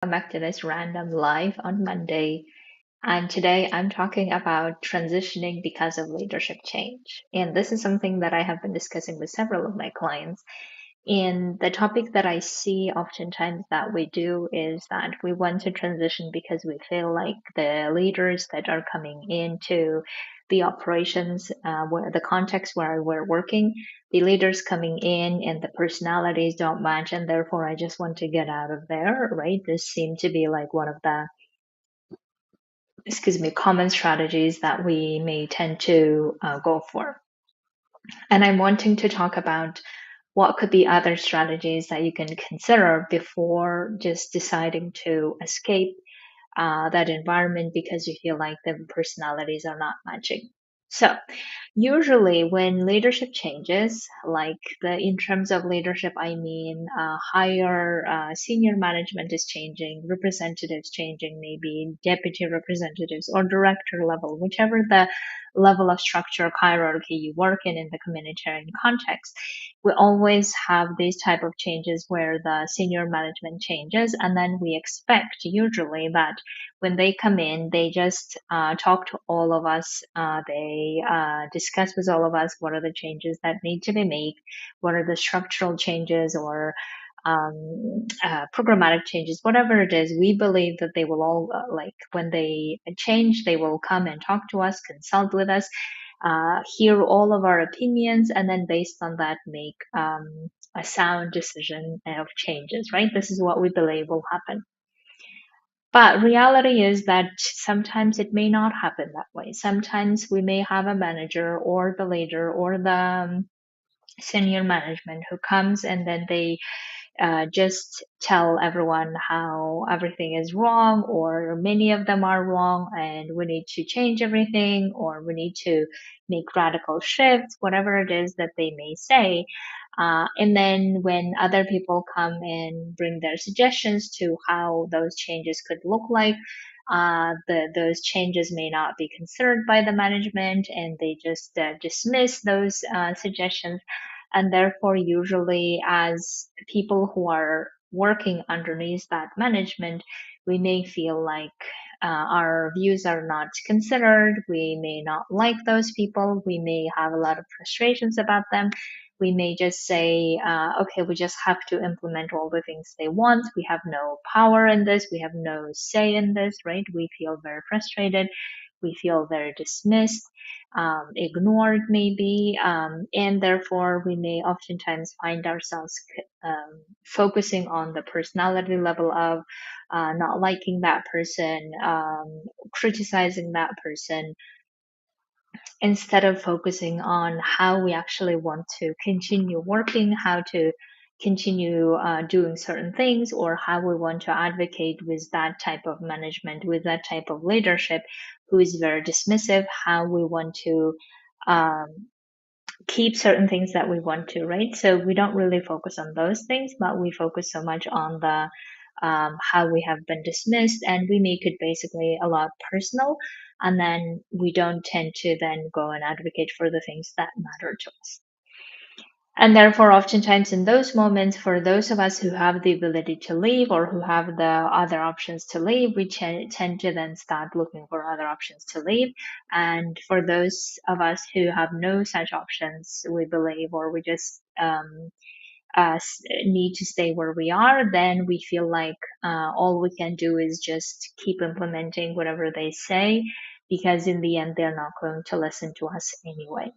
Welcome back to this random live on Monday. And today I'm talking about transitioning because of leadership change. And this is something that I have been discussing with several of my clients. And the topic that I see oftentimes that we do is that we want to transition because we feel like the leaders that are coming into the operations, where the context where we're working, the leaders coming in and the personalities don't match, and therefore I just want to get out of there, right? This seemed to be like one of the, common strategies that we may tend to go for. And I'm wanting to talk about what could be other strategies that you can consider before just deciding to escape that environment because you feel like the personalities are not matching. So, usually when leadership changes, like in terms of leadership, I mean higher senior management is changing, representatives changing, maybe deputy representatives or director level, whichever the level of structure hierarchy you work in the communitarian context. We always have these type of changes where the senior management changes, and then we expect usually that when they come in, they just talk to all of us. They discuss with all of us what are the changes that need to be made, what are the structural changes or programmatic changes, whatever it is. We believe that they will all, like when they change, they will come and talk to us, consult with us, hear all of our opinions, and then based on that, make a sound decision of changes, right? This is what we believe will happen. But reality is that sometimes it may not happen that way. Sometimes we may have a manager or the leader or the senior management who comes and then they just tell everyone how everything is wrong or many of them are wrong and we need to change everything or we need to make radical shifts, whatever it is that they may say. And then when other people come and bring their suggestions to how those changes could look like, those changes may not be considered by the management and they just dismiss those suggestions. And therefore, usually, as people who are working underneath that management, we may feel like our views are not considered. We may not like those people. We may have a lot of frustrations about them. We may just say, okay, we just have to implement all the things they want. We have no power in this. We have no say in this, right? We feel very frustrated. We feel very dismissed, ignored, maybe, and therefore we may oftentimes find ourselves focusing on the personality level of not liking that person, criticizing that person, instead of focusing on how we actually want to continue working, how to continue doing certain things, or how we want to advocate with that type of management, with that type of leadership who is very dismissive, how we want to um, keep certain things that we want to, right? So we don't really focus on those things, but we focus so much on the how we have been dismissed, and we make it basically a lot personal. And then we don't tend to then go and advocate for the things that matter to us. And therefore, oftentimes in those moments, for those of us who have the ability to leave or who have the other options to leave, we tend to then start looking for other options to leave. And for those of us who have no such options, we believe, or we just need to stay where we are, then we feel like all we can do is just keep implementing whatever they say, because in the end, they're not going to listen to us anyway.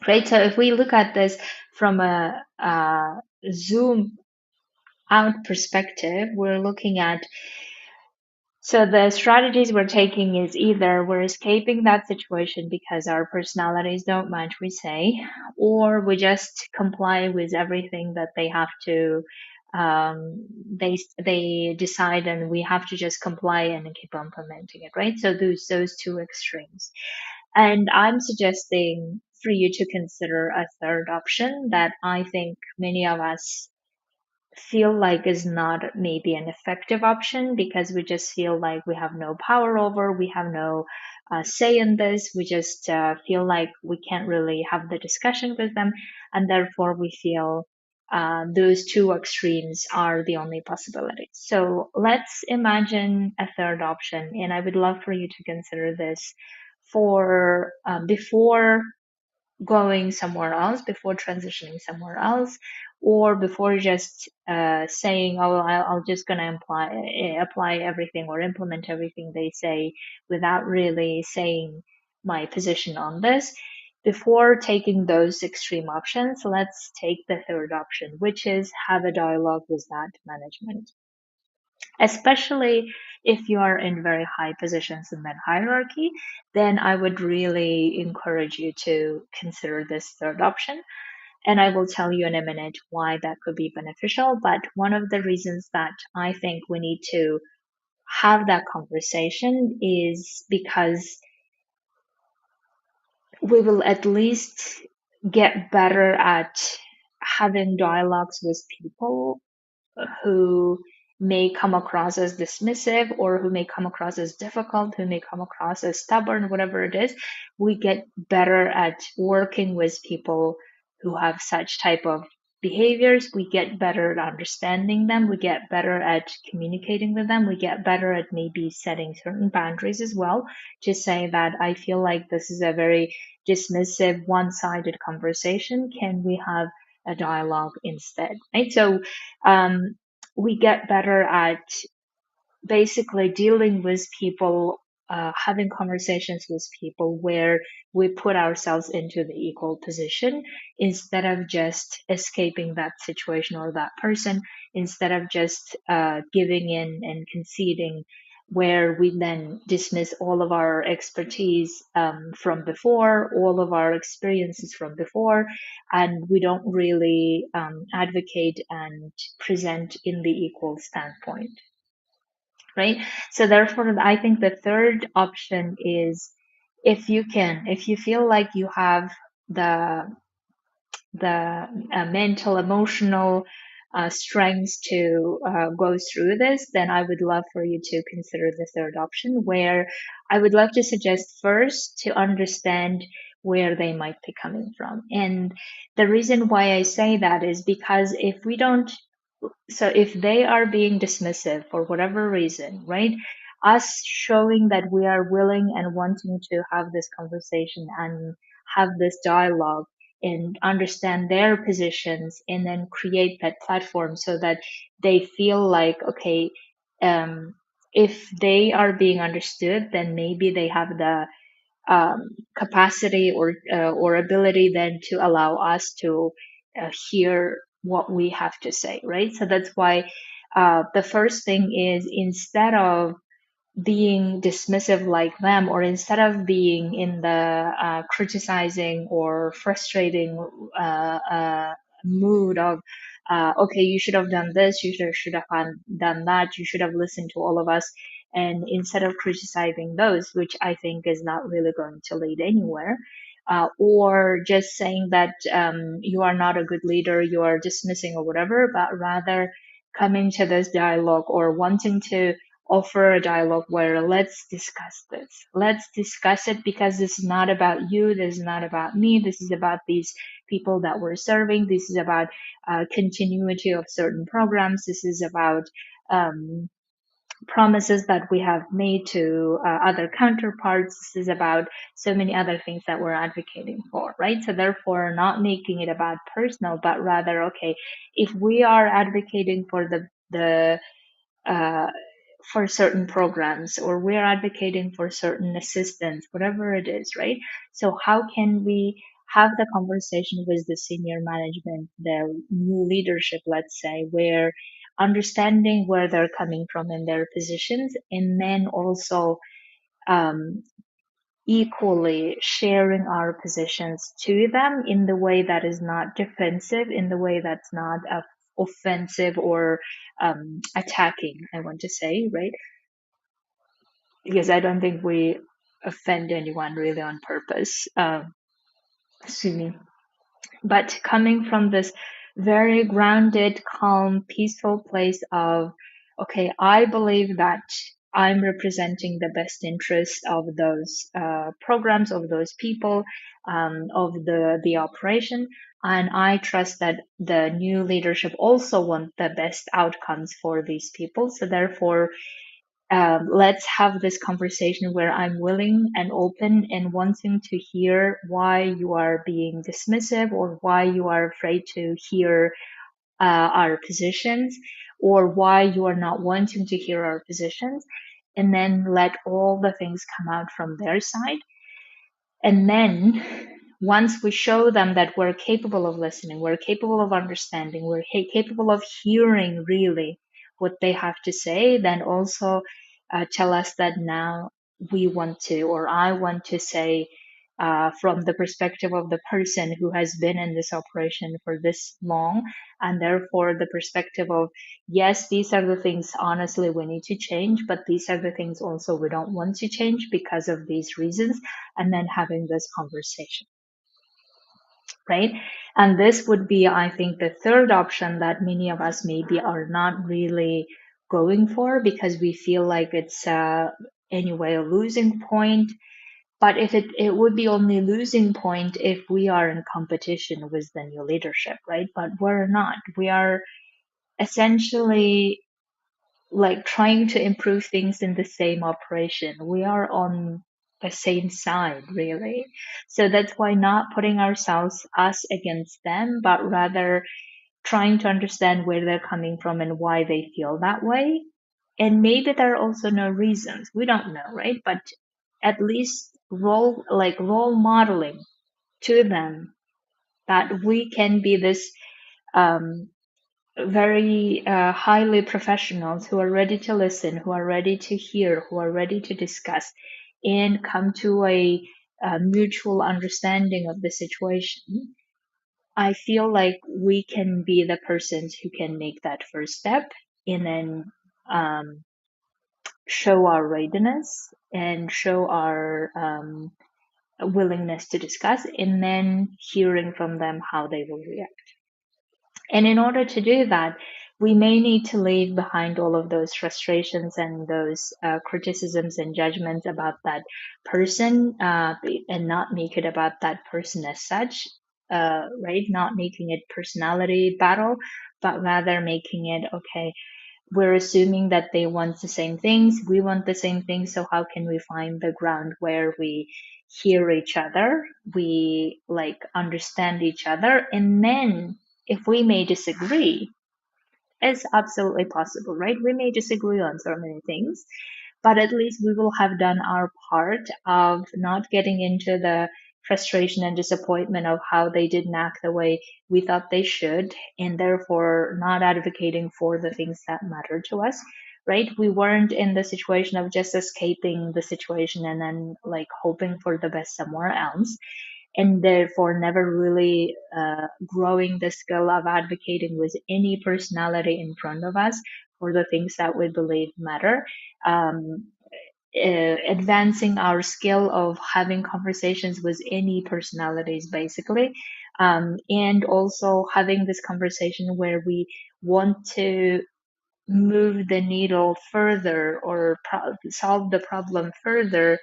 Right. So if we look at this from a zoom out perspective, we're looking at, so the strategies we're taking is either we're escaping that situation because our personalities don't match, we say, or we just comply with everything that they have to. They decide, and we have to just comply and keep implementing it, right? So those two extremes. And I'm suggesting for you to consider a third option that I think many of us feel like is not maybe an effective option because we just feel like we have no power over, we have no say in this, we just feel like we can't really have the discussion with them, and therefore we feel those two extremes are the only possibilities. So let's imagine a third option, and I would love for you to consider this for before going somewhere else, before transitioning somewhere else, or before just saying, "Oh, I'll just gonna apply everything or implement everything they say," without really saying my position on this. Before taking those extreme options, let's take the third option, which is have a dialogue with that management, especially if you are in very high positions in that hierarchy. Then I would really encourage you to consider this third option. And I will tell you in a minute why that could be beneficial. But one of the reasons that I think we need to have that conversation is because we will at least get better at having dialogues with people who may come across as dismissive or who may come across as difficult, who may come across as stubborn, whatever it is. We get better at working with people who have such type of behaviors. We get better at understanding them. We get better at communicating with them. We get better at maybe setting certain boundaries as well, to say that I feel like this is a very dismissive, one-sided conversation. Can we have a dialogue instead, right? So um, we get better at basically dealing with people, having conversations with people where we put ourselves into the equal position instead of just escaping that situation or that person, instead of just giving in and conceding, where we then dismiss all of our expertise from before, all of our experiences from before, and we don't really advocate and present in the equal standpoint, right? So therefore, I think the third option is, if you can, if you feel like you have the mental, emotional strengths to go through this, then I would love for you to consider the third option, where I would love to suggest first to understand where they might be coming from. And the reason why I say that is because if we don't, so if they are being dismissive for whatever reason, right? Us showing that we are willing and wanting to have this conversation and have this dialogue and understand their positions, and then create that platform so that they feel like, okay, um, if they are being understood, then maybe they have the capacity or ability then to allow us to hear what we have to say, right? So that's why the first thing is, instead of being dismissive like them, or instead of being in the criticizing or frustrating mood of, okay, you should have done this, you should have done that, you should have listened to all of us, and instead of criticizing those, which I think is not really going to lead anywhere, or just saying that you are not a good leader, you are dismissing or whatever, but rather coming to this dialogue or wanting to offer a dialogue where let's discuss this. Let's discuss it, because this is not about you. This is not about me. This is about these people that we're serving. This is about continuity of certain programs. This is about um, promises that we have made to other counterparts. This is about so many other things that we're advocating for, right? So therefore, not making it about personal, but rather, okay, if we are advocating for the uh, for certain programs, or we're advocating for certain assistance, whatever it is, right? So how can we have the conversation with the senior management, the new leadership, let's say, where understanding where they're coming from in their positions, and then also um, equally sharing our positions to them in the way that is not defensive, in the way that's not offensive or attacking, I want to say, right? Because I don't think we offend anyone really on purpose. Excuse me. But coming from this very grounded, calm, peaceful place of, okay, I believe that I'm representing the best interest of those programs, of those people, of the operation. And I trust that the new leadership also want the best outcomes for these people. So therefore, let's have this conversation where I'm willing and open and wanting to hear why you are being dismissive or why you are afraid to hear our positions or why you are not wanting to hear our positions. And then let all the things come out from their side. And then once we show them that we're capable of listening, we're capable of understanding, we're capable of hearing really what they have to say, then also tell us that now we want to, or I want to say, from the perspective of the person who has been in this operation for this long, and therefore the perspective of, yes, these are the things honestly we need to change, but these are the things also we don't want to change because of these reasons, and then having this conversation, right? And this would be, I think, the third option that many of us maybe are not really going for because we feel like it's anyway a losing point. But if it would be only losing point if we are in competition with the new leadership, right? But we're not. We are essentially like trying to improve things in the same operation. We are on the same side, really. So that's why not putting us against them, but rather trying to understand where they're coming from and why they feel that way. And maybe there are also no reasons. We don't know, right? But at least role modeling to them that we can be this um, very highly professionals who are ready to listen, who are ready to hear, who are ready to discuss, and come to a mutual understanding of the situation. I feel like we can be the persons who can make that first step and then um, show our readiness and show our willingness to discuss, and then hearing from them how they will react. And in order to do that, we may need to leave behind all of those frustrations and those criticisms and judgments about that person, and not make it about that person as such, right? Not making it personality battle, but rather making it, okay, we're assuming that they want the same things, we want the same things, so how can we find the ground where we hear each other, we like understand each other, and then if we may disagree, it's absolutely possible, right? We may disagree on so many things, but at least we will have done our part of not getting into the frustration and disappointment of how they didn't act the way we thought they should, and therefore not advocating for the things that matter to us, right? We weren't in the situation of just escaping the situation and then like hoping for the best somewhere else, and therefore never really growing the skill of advocating with any personality in front of us for the things that we believe matter. Um, Advancing our skill of having conversations with any personalities, basically, and also having this conversation where we want to move the needle further or solve the problem further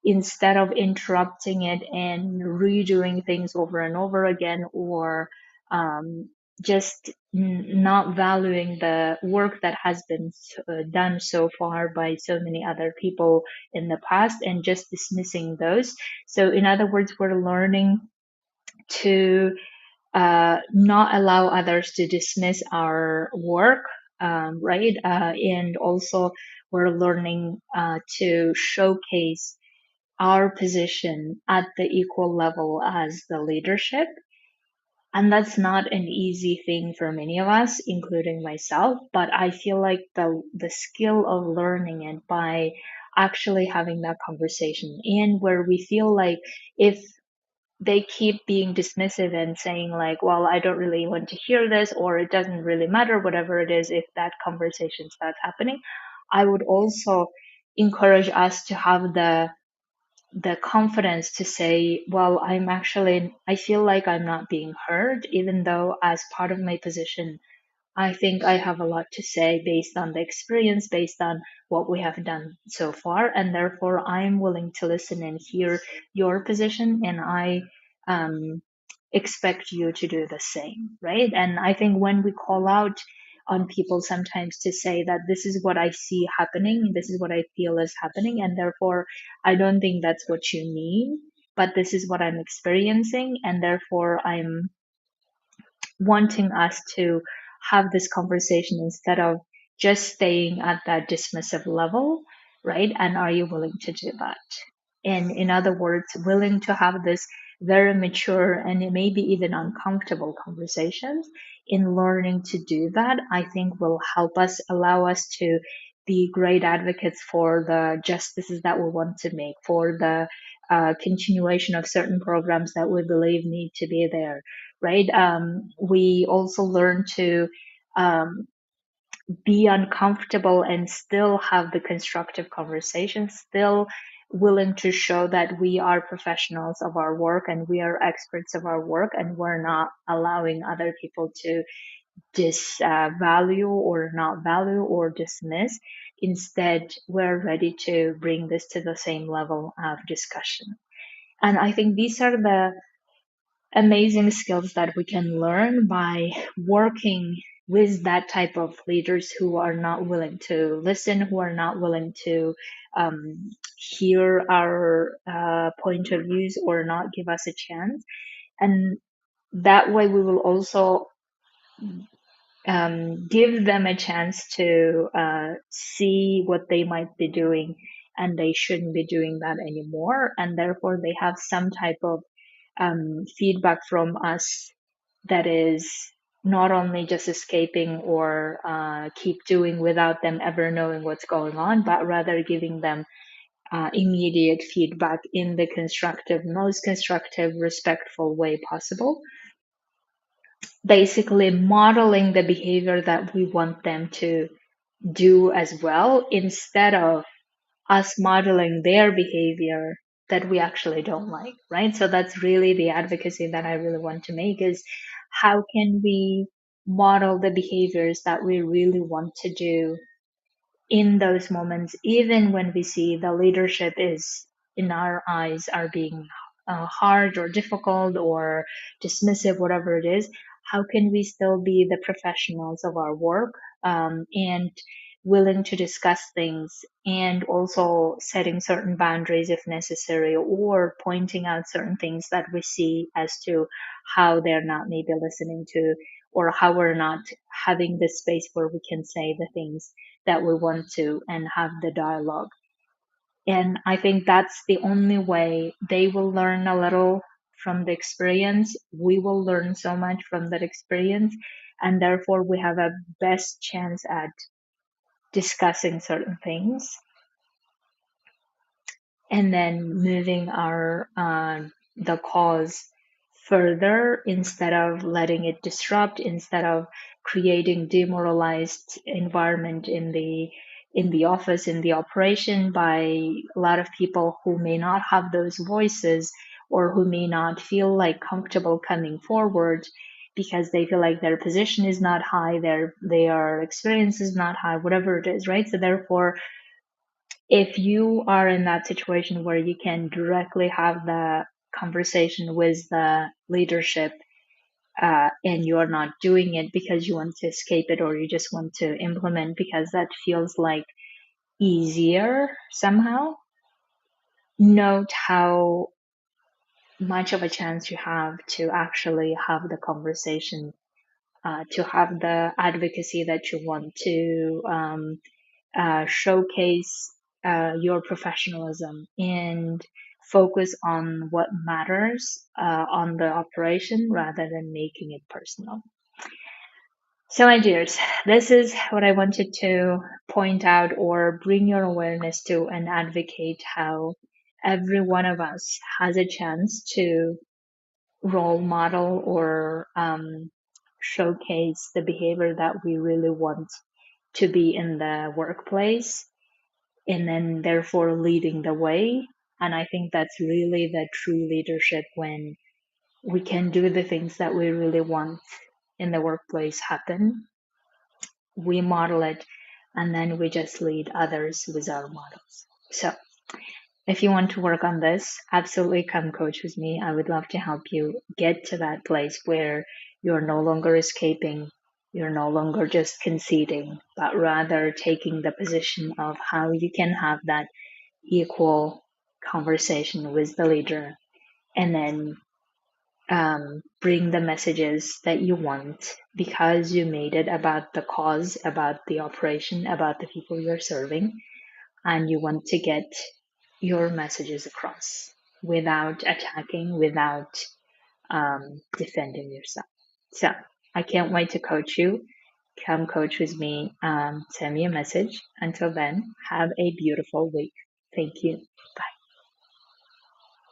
instead of interrupting it and redoing things over and over again, or um, just not valuing the work that has been done so far by so many other people in the past and just dismissing those. So, in other words, we're learning to not allow others to dismiss our work, right? And also, we're learning to showcase our position at the equal level as the leadership. And that's not an easy thing for many of us, including myself, but I feel like the skill of learning it by actually having that conversation, and where we feel like if they keep being dismissive and saying like, well, I don't really want to hear this, or it doesn't really matter, whatever it is, if that conversation starts happening, I would also encourage us to have the confidence to say, well, I feel like I'm not being heard, even though as part of my position, I think I have a lot to say based on the experience, based on what we have done so far, and therefore I'm willing to listen and hear your position, and I um, expect you to do the same, right? And I think when we call out on people sometimes to say that this is what I see happening, this is what I feel is happening, and therefore I don't think that's what you mean, but this is what I'm experiencing, and therefore I'm wanting us to have this conversation instead of just staying at that dismissive level, right? And are you willing to do that? And in other words, willing to have this very mature and it may be even uncomfortable conversations in learning to do that, I think will help us, allow us to be great advocates for the justices that we want to make, for the continuation of certain programs that we believe need to be there, right? We also learn to um, be uncomfortable and still have the constructive conversation, still willing to show that we are professionals of our work and we are experts of our work and we're not allowing other people to disvalue or not value or dismiss. Instead, we're ready to bring this to the same level of discussion. And I think these are the amazing skills that we can learn by working with that type of leaders who are not willing to listen, who are not willing to hear our point of views or not give us a chance. And that way we will also give them a chance to see what they might be doing and they shouldn't be doing that anymore. And therefore they have some type of feedback from us that is not only just escaping or keep doing without them ever knowing what's going on, but rather giving them immediate feedback in the constructive, most constructive, respectful way possible. Basically, modeling the behavior that we want them to do as well, instead of us modeling their behavior that we actually don't like, right? So that's really the advocacy that I really want to make is how can we model the behaviors that we really want to do in those moments, even when we see the leadership is, in our eyes, are being hard or difficult or dismissive, whatever it is, how can we still be the professionals of our work and willing to discuss things and also setting certain boundaries if necessary or pointing out certain things that we see as to how they're not maybe listening to or how we're not having this space where we can say the things that we want to and have the dialogue. And I think that's the only way they will learn a little from the experience. We will learn so much from that experience. And therefore, we have a best chance at discussing certain things and then moving our the cause further instead of letting it disrupt, instead of creating demoralized environment in the office, in the operation by a lot of people who may not have those voices or who may not feel like comfortable coming forward because they feel like their position is not high, their experience is not high, whatever it is, right? So therefore, if you are in that situation where you can directly have the conversation with the leadership and you're not doing it because you want to escape it or you just want to implement because that feels like easier somehow, note how much of a chance you have to actually have the conversation, to have the advocacy that you want to showcase your professionalism and focus on what matters on the operation rather than making it personal. So, my dears, this is what I wanted to point out or bring your awareness to and advocate how every one of us has a chance to role model or showcase the behavior that we really want to be in the workplace and then therefore leading the way. And I think that's really the true leadership when we can do the things that we really want in the workplace happen we model it, and then we just lead others with our models. So if you want to work on this, absolutely come coach with me. I would love to help you get to that place where you're no longer escaping, you're no longer just conceding, but rather taking the position of how you can have that equal conversation with the leader, and then bring the messages that you want because you made it about the cause, about the operation, about the people you're serving, and you want to get your messages across without attacking, without defending yourself. So I can't wait to coach you. Come coach with me. Send me a message. Until then, have a beautiful week. Thank you.